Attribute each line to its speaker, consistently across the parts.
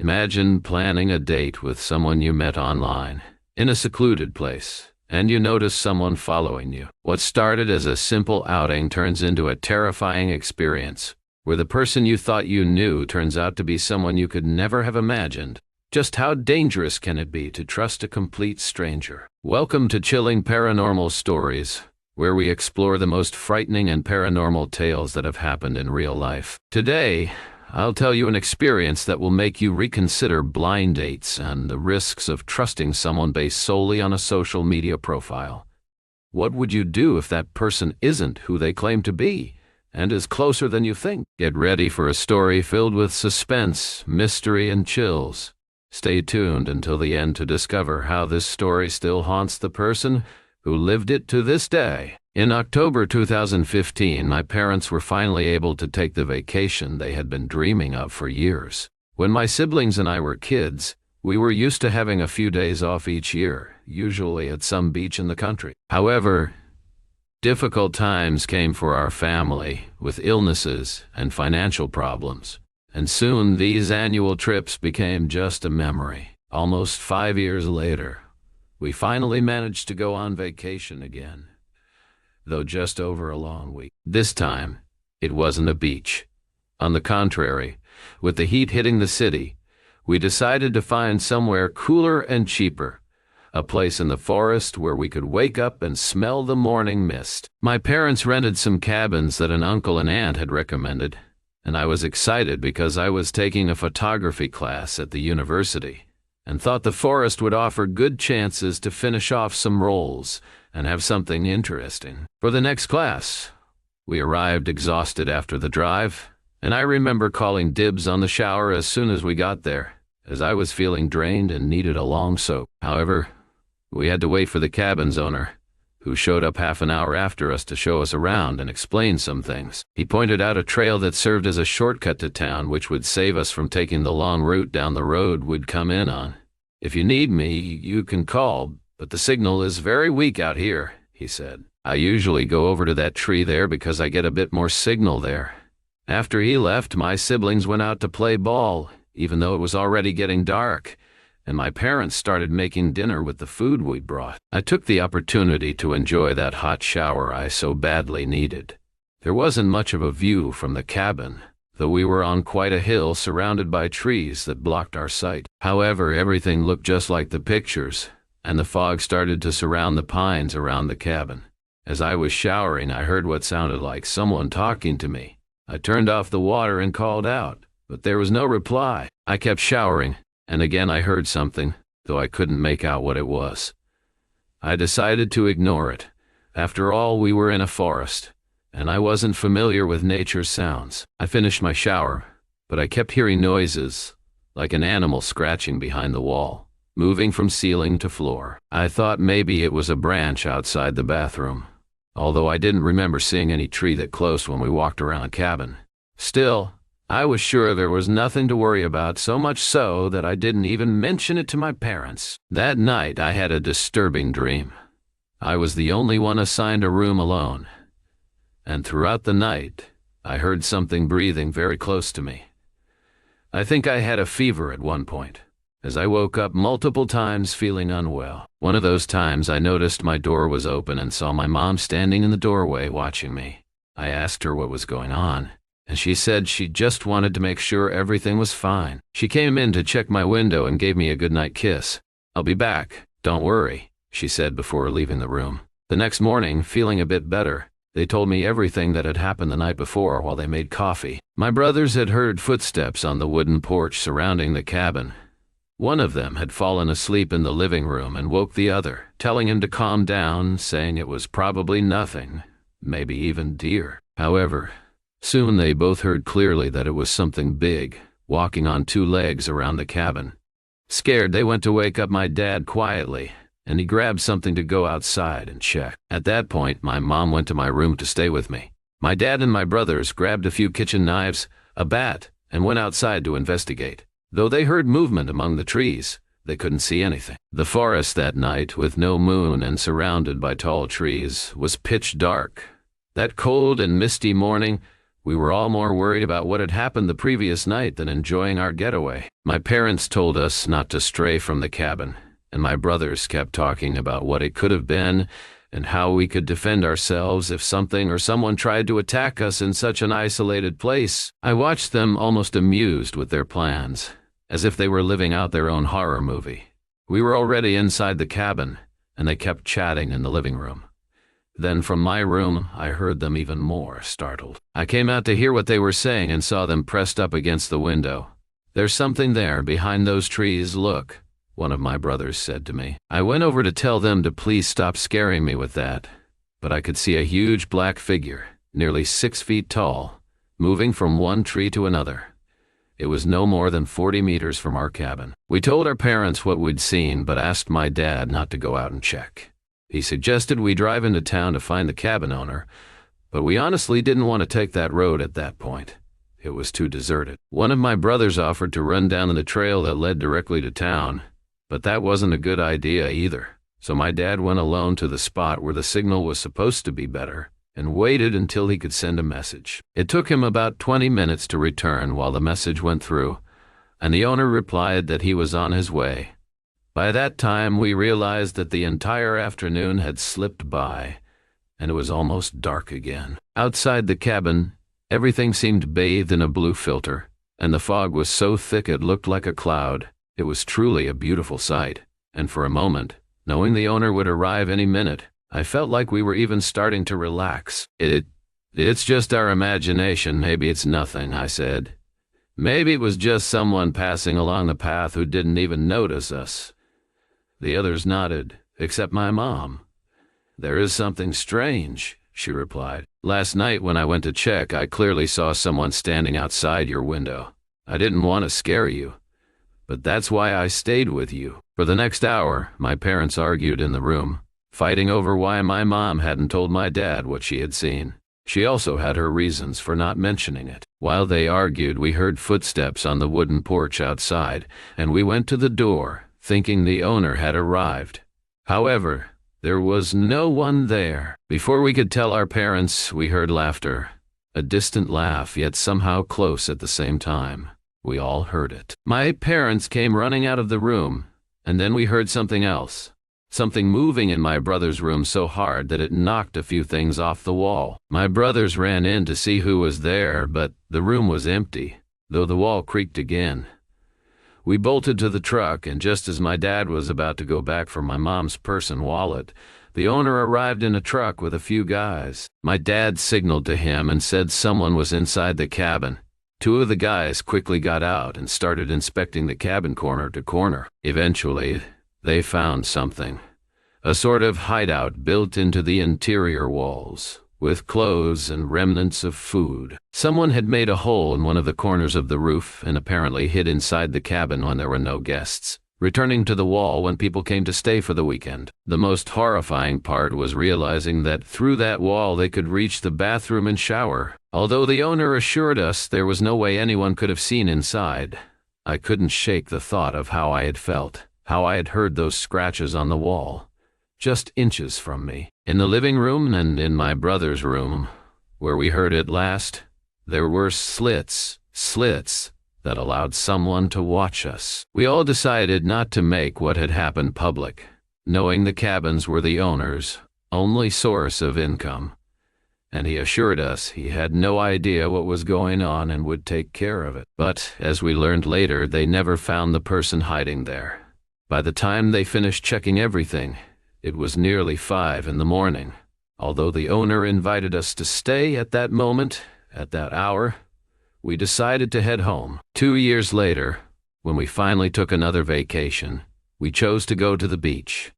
Speaker 1: Imagine planning a date with someone you met online, in a secluded place, and you notice someone following you. What started as a simple outing turns into a terrifying experience, where the person you thought you knew turns out to be someone you could never have imagined. Just how dangerous can it be to trust a complete stranger? Welcome to Chilling Paranormal Stories, where we explore the most frightening and paranormal tales that have happened in real life. Today, I'll tell you an experience that will make you reconsider blind dates and the risks of trusting someone based solely on a social media profile. What would you do if that person isn't who they claim to be and is closer than you think? Get ready for a story filled with suspense, mystery, and chills. Stay tuned until the end to discover how this story still haunts the person who lived it to this day. In October 2015, my parents were finally able to take the vacation they had been dreaming of for years. When my siblings and I were kids, we were used to having a few days off each year, usually at some beach in the country. However, difficult times came for our family, with illnesses and financial problems, and soon these annual trips became just a memory. Almost 5 years later, we finally managed to go on vacation again, though just over a long week. This time, it wasn't a beach. On the contrary, with the heat hitting the city, we decided to find somewhere cooler and cheaper, a place in the forest where we could wake up and smell the morning mist. My parents rented some cabins that an uncle and aunt had recommended, and I was excited because I was taking a photography class at the university and thought the forest would offer good chances to finish off some rolls and have something interesting for the next class. We arrived exhausted after the drive, and I remember calling dibs on the shower as soon as we got there, as I was feeling drained and needed a long soak. However, we had to wait for the cabin's owner, who showed up half an hour after us to show us around and explain some things. He pointed out a trail that served as a shortcut to town, which would save us from taking the long route down the road we'd come in on. "If you need me, you can call, but the signal is very weak out here," he said. "I usually go over to that tree there because I get a bit more signal there." After he left, my siblings went out to play ball, even though it was already getting dark, and my parents started making dinner with the food we'd brought. I took the opportunity to enjoy that hot shower I so badly needed. There wasn't much of a view from the cabin, though we were on quite a hill surrounded by trees that blocked our sight. However, everything looked just like the pictures, and the fog started to surround the pines around the cabin. As I was showering, I heard what sounded like someone talking to me. I turned off the water and called out, but there was no reply. I kept showering, and again I heard something, though I couldn't make out what it was. I decided to ignore it. After all, we were in a forest, and I wasn't familiar with nature's sounds. I finished my shower, but I kept hearing noises, like an animal scratching behind the wall, moving from ceiling to floor. I thought maybe it was a branch outside the bathroom, although I didn't remember seeing any tree that close when we walked around the cabin. Still, I was sure there was nothing to worry about, so much so that I didn't even mention it to my parents. That night, I had a disturbing dream. I was the only one assigned a room alone, and throughout the night, I heard something breathing very close to me. I think I had a fever at one point, as I woke up multiple times feeling unwell. One of those times I noticed my door was open and saw my mom standing in the doorway watching me. I asked her what was going on, and she said she just wanted to make sure everything was fine. She came in to check my window and gave me a goodnight kiss. "I'll be back, don't worry," she said before leaving the room. The next morning, feeling a bit better, they told me everything that had happened the night before while they made coffee. My brothers had heard footsteps on the wooden porch surrounding the cabin. One of them had fallen asleep in the living room and woke the other, telling him to calm down, saying it was probably nothing, maybe even deer. However, soon they both heard clearly that it was something big, walking on two legs around the cabin. Scared, they went to wake up my dad quietly, and he grabbed something to go outside and check. At that point, my mom went to my room to stay with me. My dad and my brothers grabbed a few kitchen knives, a bat, and went outside to investigate. Though they heard movement among the trees, they couldn't see anything. The forest that night, with no moon and surrounded by tall trees, was pitch dark. That cold and misty morning, We were all more worried about what had happened the previous night than enjoying our getaway. My parents told us not to stray from the cabin, and my brothers kept talking about what it could have been and how we could defend ourselves if something or someone tried to attack us in such an isolated place. I watched them almost amused with their plans, as if they were living out their own horror movie. We were already inside the cabin, and they kept chatting in the living room. Then from my room, I heard them even more startled. I came out to hear what they were saying and saw them pressed up against the window. "There's something there behind those trees, look," one of my brothers said to me. I went over to tell them to please stop scaring me with that, but I could see a huge black figure, nearly 6 feet tall, moving from one tree to another. It was no more than 40 meters from our cabin. We told our parents what we'd seen, but asked my dad not to go out and check. He suggested we drive into town to find the cabin owner, but we honestly didn't want to take that road at that point. It was too deserted. One of my brothers offered to run down the trail that led directly to town, but that wasn't a good idea either. So my dad went alone to the spot where the signal was supposed to be better and waited until he could send a message. It took him about 20 minutes to return while the message went through, and the owner replied that he was on his way. By that time, we realized that the entire afternoon had slipped by, and it was almost dark again. Outside the cabin, everything seemed bathed in a blue filter, and the fog was so thick it looked like a cloud. It was truly a beautiful sight, and for a moment, knowing the owner would arrive any minute, I felt like we were even starting to relax. It's just our imagination, maybe it's nothing," I said. "Maybe it was just someone passing along the path who didn't even notice us." The others nodded, except my mom. "There is something strange," she replied. "Last night when I went to check, I clearly saw someone standing outside your window. I didn't want to scare you, but that's why I stayed with you." For the next hour, my parents argued in the room, fighting over why my mom hadn't told my dad what she had seen. She also had her reasons for not mentioning it. While they argued, we heard footsteps on the wooden porch outside, and we went to the door, thinking the owner had arrived. However, there was no one there. Before we could tell our parents, we heard laughter, a distant laugh, yet somehow close at the same time. We all heard it. My parents came running out of the room, and then we heard something else. Something moving in my brother's room so hard that it knocked a few things off the wall. My brothers ran in to see who was there, but the room was empty, though the wall creaked again. We bolted to the truck, and just as my dad was about to go back for my mom's purse and wallet, the owner arrived in a truck with a few guys. My dad signaled to him and said someone was inside the cabin. 2 of the guys quickly got out and started inspecting the cabin corner to corner. Eventually, they found something. A sort of hideout built into the interior walls, with clothes and remnants of food. Someone had made a hole in one of the corners of the roof and apparently hid inside the cabin when there were no guests, returning to the wall when people came to stay for the weekend. The most horrifying part was realizing that through that wall they could reach the bathroom and shower. Although the owner assured us there was no way anyone could have seen inside, I couldn't shake the thought of how I had felt, how I had heard those scratches on the wall, just inches from me. In the living room and in my brother's room, where we heard it last, there were slits that allowed someone to watch us. We all decided not to make what had happened public, knowing the cabins were the owner's only source of income, and he assured us he had no idea what was going on and would take care of it. But, as we learned later, they never found the person hiding there. By the time they finished checking everything, it was nearly 5 in the morning. Although the owner invited us to stay at that moment, at that hour, we decided to head home. 2 years later, when we finally took another vacation, we chose to go to the beach.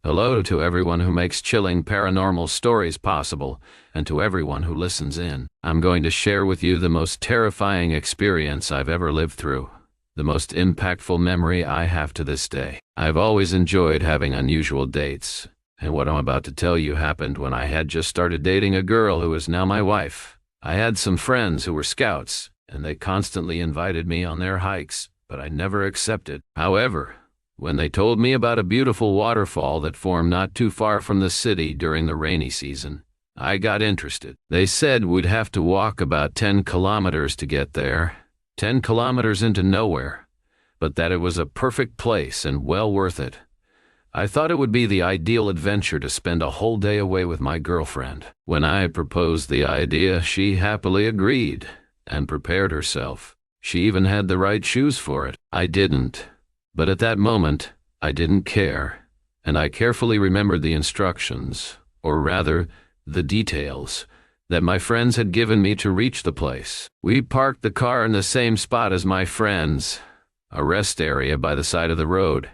Speaker 1: Hello to everyone who makes chilling paranormal stories possible, and to everyone who listens in. I'm going to share with you the most terrifying experience I've ever lived through, the most impactful memory I have to this day. I've always enjoyed having unusual dates, and what I'm about to tell you happened when I had just started dating a girl who is now my wife. I had some friends who were scouts, and they constantly invited me on their hikes, but I never accepted. However, when they told me about a beautiful waterfall that formed not too far from the city during the rainy season, I got interested. They said we'd have to walk about 10 kilometers to get there, 10 kilometers into nowhere, but that it was a perfect place and well worth it. I thought it would be the ideal adventure to spend a whole day away with my girlfriend. When I proposed the idea, she happily agreed and prepared herself. She even had the right shoes for it. I didn't. But at that moment, I didn't care, and I carefully remembered the instructions, or rather, the details, that my friends had given me to reach the place. We parked the car in the same spot as my friends, a rest area by the side of the road,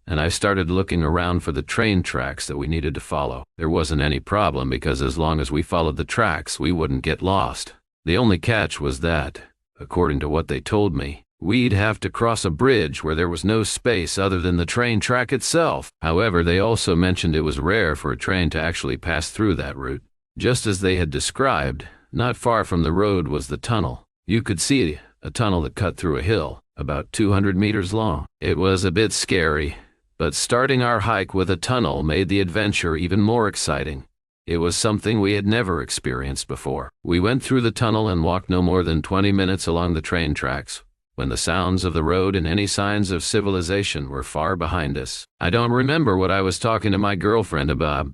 Speaker 1: and I started looking around for the train tracks that we needed to follow. There wasn't any problem because as long as we followed the tracks, we wouldn't get lost. The only catch was that, according to what they told me, we'd have to cross a bridge where there was no space other than the train track itself. However, they also mentioned it was rare for a train to actually pass through that route. Just as they had described, not far from the road was the tunnel. You could see a tunnel that cut through a hill, about 200 meters long. It was a bit scary, but starting our hike with a tunnel made the adventure even more exciting. It was something we had never experienced before. We went through the tunnel and walked no more than 20 minutes along the train tracks, when the sounds of the road and any signs of civilization were far behind us. I don't remember what I was talking to my girlfriend about,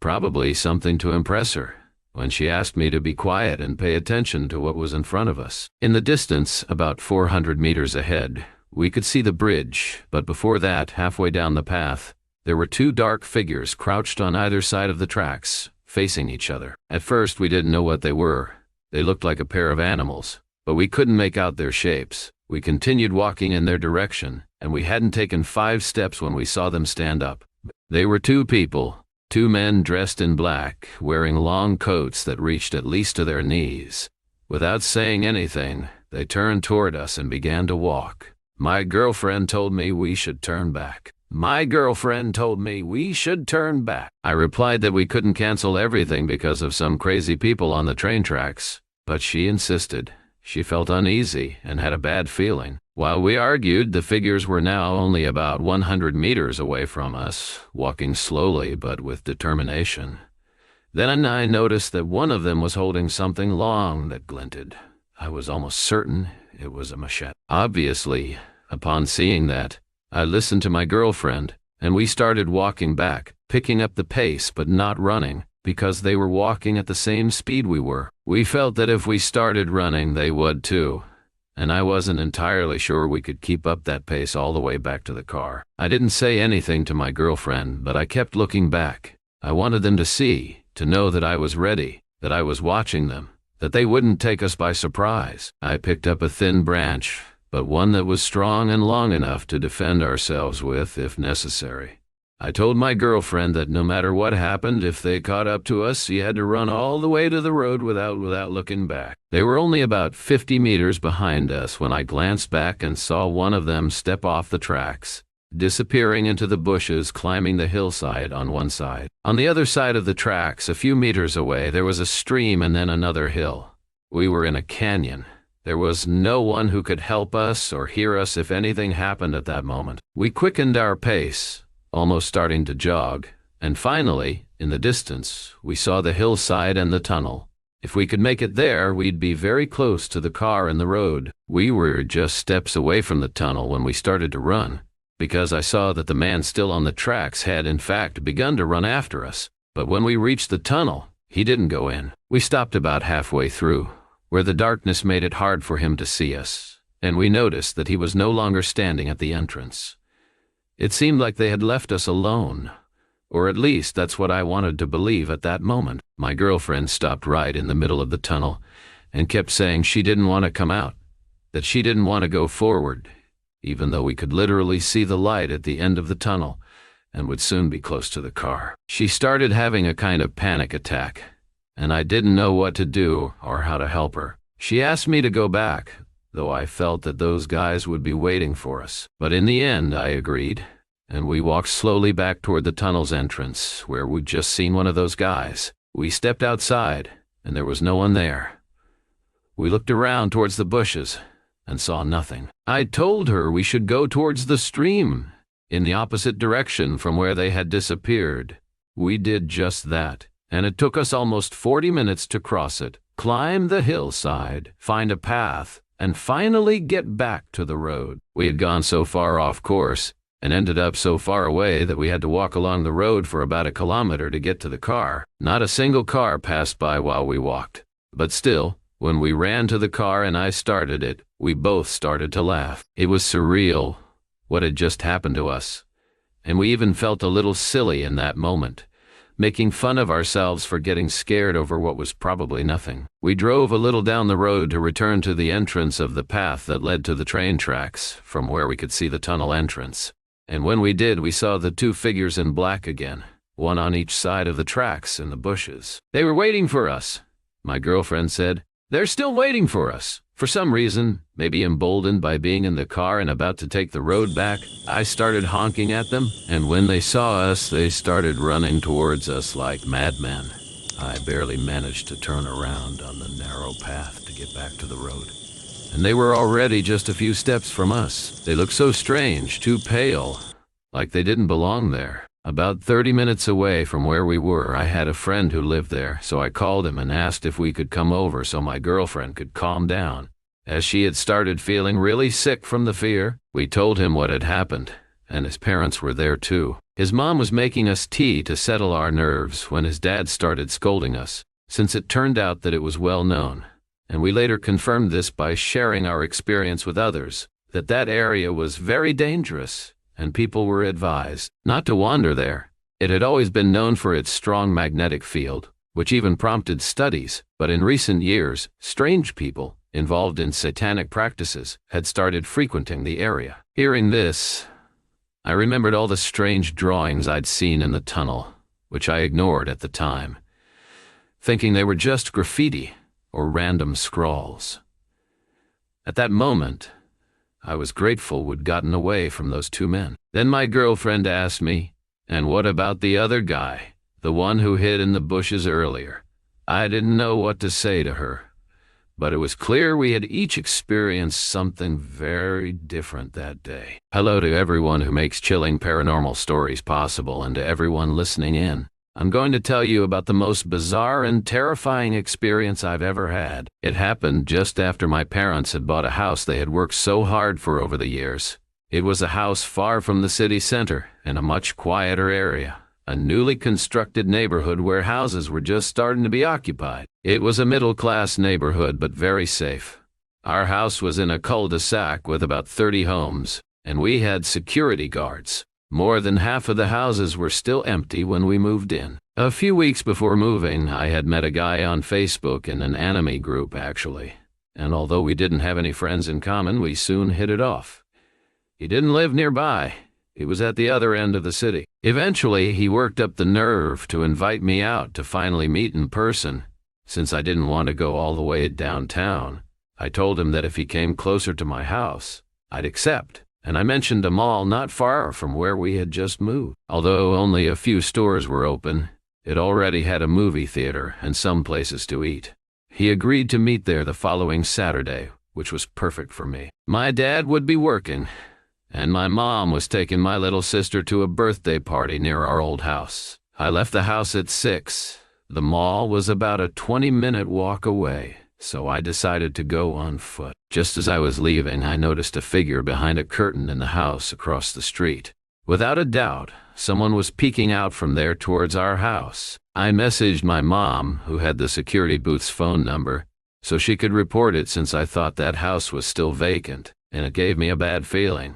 Speaker 1: probably something to impress her, when she asked me to be quiet and pay attention to what was in front of us. In the distance, about 400 meters ahead, we could see the bridge, but before that, halfway down the path, there were two dark figures crouched on either side of the tracks, facing each other. At first, we didn't know what they were. They looked like a pair of animals, but we couldn't make out their shapes. We continued walking in their direction, and we hadn't taken 5 steps when we saw them stand up. They were two people, two men dressed in black, wearing long coats that reached at least to their knees. Without saying anything, they turned toward us and began to walk. My girlfriend told me we should turn back. I replied that we couldn't cancel everything because of some crazy people on the train tracks, but she insisted. She felt uneasy and had a bad feeling. While we argued, the figures were now only about 100 meters away from us, walking slowly but with determination. Then I noticed that one of them was holding something long that glinted. I was almost certain it was a machete. Obviously, upon seeing that, I listened to my girlfriend, and we started walking back, picking up the pace but not running, because they were walking at the same speed we were. We felt that if we started running, they would too, and I wasn't entirely sure we could keep up that pace all the way back to the car. I didn't say anything to my girlfriend, but I kept looking back. I wanted them to see, to know that I was ready, that I was watching them, that they wouldn't take us by surprise. I picked up a thin branch, but one that was strong and long enough to defend ourselves with if necessary. I told my girlfriend that no matter what happened, if they caught up to us, she had to run all the way to the road without looking back. They were only about 50 meters behind us when I glanced back and saw one of them step off the tracks, disappearing into the bushes climbing the hillside on one side. On the other side of the tracks, a few meters away, there was a stream and then another hill. We were in a canyon. There was no one who could help us or hear us if anything happened at that moment. We quickened our pace, almost starting to jog, and finally, in the distance, we saw the hillside and the tunnel. If we could make it there, we'd be very close to the car and the road. We were just steps away from the tunnel when we started to run, because I saw that the man still on the tracks had in fact begun to run after us. But when we reached the tunnel, he didn't go in. We stopped about halfway through, where the darkness made it hard for him to see us, and we noticed that he was no longer standing at the entrance. It seemed like they had left us alone, or at least that's what I wanted to believe at that moment. My girlfriend stopped right in the middle of the tunnel and kept saying she didn't want to come out, that she didn't want to go forward, even though we could literally see the light at the end of the tunnel and would soon be close to the car. She started having a kind of panic attack, and I didn't know what to do or how to help her. She asked me to go back, though I felt that those guys would be waiting for us. But in the end, I agreed, and we walked slowly back toward the tunnel's entrance, where we'd just seen one of those guys. We stepped outside, and there was no one there. We looked around towards the bushes and saw nothing. I told her we should go towards the stream, in the opposite direction from where they had disappeared. We did just that. and it took us almost 40 minutes to cross it, climb the hillside, find a path, and finally get back to the road. We had gone so far off course and ended up so far away that we had to walk along the road for about a kilometer to get to the car. Not a single car passed by while we walked. But still, when we ran to the car and I started it, we both started to laugh. It was surreal, what had just happened to us. And we even felt a little silly in that moment, making fun of ourselves for getting scared over what was probably nothing. We drove a little down the road to return to the entrance of the path that led to the train tracks, from where we could see the tunnel entrance. And when we did, we saw the two figures in black again, one on each side of the tracks in the bushes. They were waiting for us, my girlfriend said. They're still waiting for us. For some reason, maybe emboldened by being in the car and about to take the road back, I started honking at them, and when they saw us, they started running towards us like madmen. I barely managed to turn around on the narrow path to get back to the road. And they were already just a few steps from us. They looked so strange, too pale, like they didn't belong there. About 30 minutes away from where we were, I had a friend who lived there, so I called him and asked if we could come over so my girlfriend could calm down. As she had started feeling really sick from the fear, we told him what had happened, and his parents were there too. His mom was making us tea to settle our nerves when his dad started scolding us, since it turned out that it was well known, and we later confirmed this by sharing our experience with others, that area was very dangerous, and people were advised not to wander there. It had always been known for its strong magnetic field, which even prompted studies, but in recent years, strange people involved in satanic practices had started frequenting the area. Hearing this, I remembered all the strange drawings I'd seen in the tunnel, which I ignored at the time, thinking they were just graffiti or random scrawls. At that moment, I was grateful we'd gotten away from those two men. Then my girlfriend asked me, "And what about the other guy, the one who hid in the bushes earlier?" I didn't know what to say to her, but it was clear we had each experienced something very different that day. Hello to everyone who makes chilling paranormal stories possible, and to everyone listening in. I'm going to tell you about the most bizarre and terrifying experience I've ever had. It happened just after my parents had bought a house they had worked so hard for over the years. It was a house far from the city center, in a much quieter area, a newly constructed neighborhood where houses were just starting to be occupied. It was a middle-class neighborhood, but very safe. Our house was in a cul-de-sac with about 30 homes, and we had security guards. More than half of the houses were still empty when we moved in. A few weeks before moving, I had met a guy on Facebook in an anime group, actually. And although we didn't have any friends in common, we soon hit it off. He didn't live nearby. He was at the other end of the city. Eventually, he worked up the nerve to invite me out to finally meet in person. Since I didn't want to go all the way downtown, I told him that if he came closer to my house, I'd accept. And I mentioned a mall not far from where we had just moved. Although only a few stores were open, it already had a movie theater and some places to eat. He agreed to meet there the following Saturday, which was perfect for me. My dad would be working, and my mom was taking my little sister to a birthday party near our old house. I left the house at 6. The mall was about a 20-minute walk away, so I decided to go on foot. Just as I was leaving, I noticed a figure behind a curtain in the house across the street. Without a doubt, someone was peeking out from there towards our house. I messaged my mom, who had the security booth's phone number, so she could report it since I thought that house was still vacant, and it gave me a bad feeling.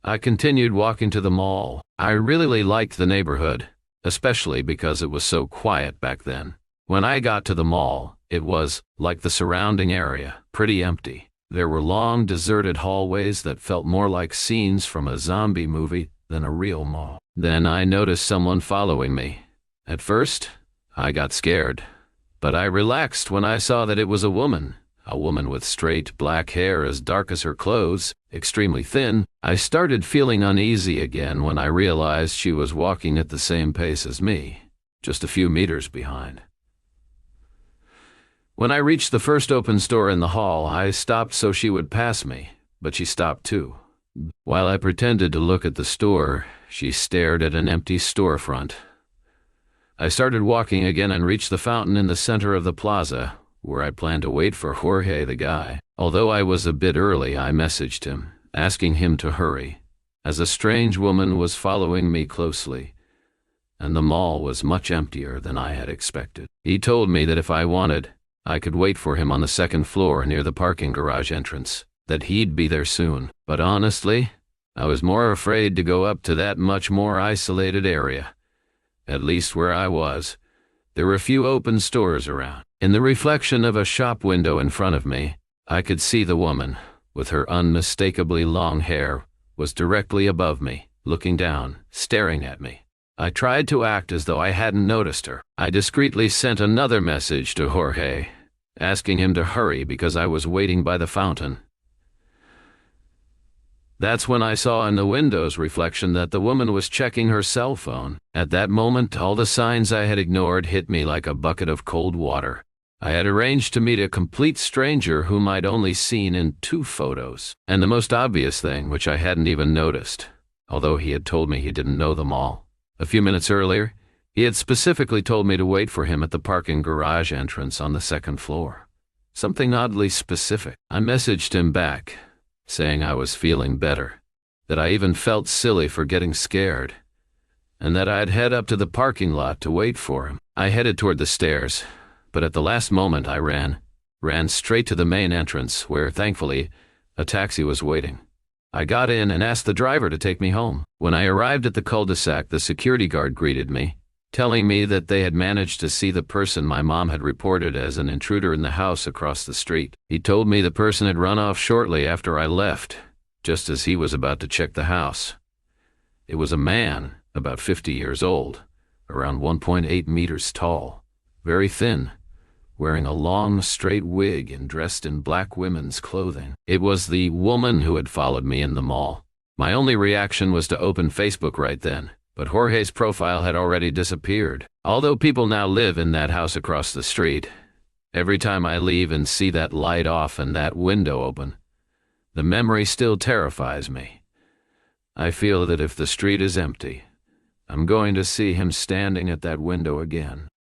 Speaker 1: I continued walking to the mall. I really liked the neighborhood, especially because it was so quiet back then. When I got to the mall, it was, like the surrounding area, pretty empty. There were long, deserted hallways that felt more like scenes from a zombie movie than a real mall. Then I noticed someone following me. At first, I got scared, but I relaxed when I saw that it was a woman with straight black hair as dark as her clothes, extremely thin. I started feeling uneasy again when I realized she was walking at the same pace as me, just a few meters behind. When I reached the first open store in the hall, I stopped so she would pass me, but she stopped too. While I pretended to look at the store, she stared at an empty storefront. I started walking again and reached the fountain in the center of the plaza, where I planned to wait for Jorge the guy. Although I was a bit early, I messaged him, asking him to hurry, as a strange woman was following me closely, and the mall was much emptier than I had expected. He told me that if I wanted, I could wait for him on the second floor near the parking garage entrance, that he'd be there soon. But honestly, I was more afraid to go up to that much more isolated area. At least where I was, there were few open stores around. In the reflection of a shop window in front of me, I could see the woman, with her unmistakably long hair, was directly above me, looking down, staring at me. I tried to act as though I hadn't noticed her. I discreetly sent another message to Jorge, asking him to hurry because I was waiting by the fountain. That's when I saw in the window's reflection that the woman was checking her cell phone. At that moment, all the signs I had ignored hit me like a bucket of cold water. I had arranged to meet a complete stranger whom I'd only seen in 2 photos. And the most obvious thing, which I hadn't even noticed, although he had told me he didn't know them all. A few minutes earlier, he had specifically told me to wait for him at the parking garage entrance on the second floor. Something oddly specific. I messaged him back, saying I was feeling better, that I even felt silly for getting scared, and that I'd head up to the parking lot to wait for him. I headed toward the stairs, but at the last moment I ran straight to the main entrance where, thankfully, a taxi was waiting. I got in and asked the driver to take me home. When I arrived at the cul-de-sac, the security guard greeted me, telling me that they had managed to see the person my mom had reported as an intruder in the house across the street. He told me the person had run off shortly after I left, just as he was about to check the house. It was a man, about 50 years old, around 1.8 meters tall, very thin, wearing a long, straight wig and dressed in black women's clothing. It was the woman who had followed me in the mall. My only reaction was to open Facebook right then, but Jorge's profile had already disappeared. Although people now live in that house across the street, every time I leave and see that light off and that window open, the memory still terrifies me. I feel that if the street is empty, I'm going to see him standing at that window again.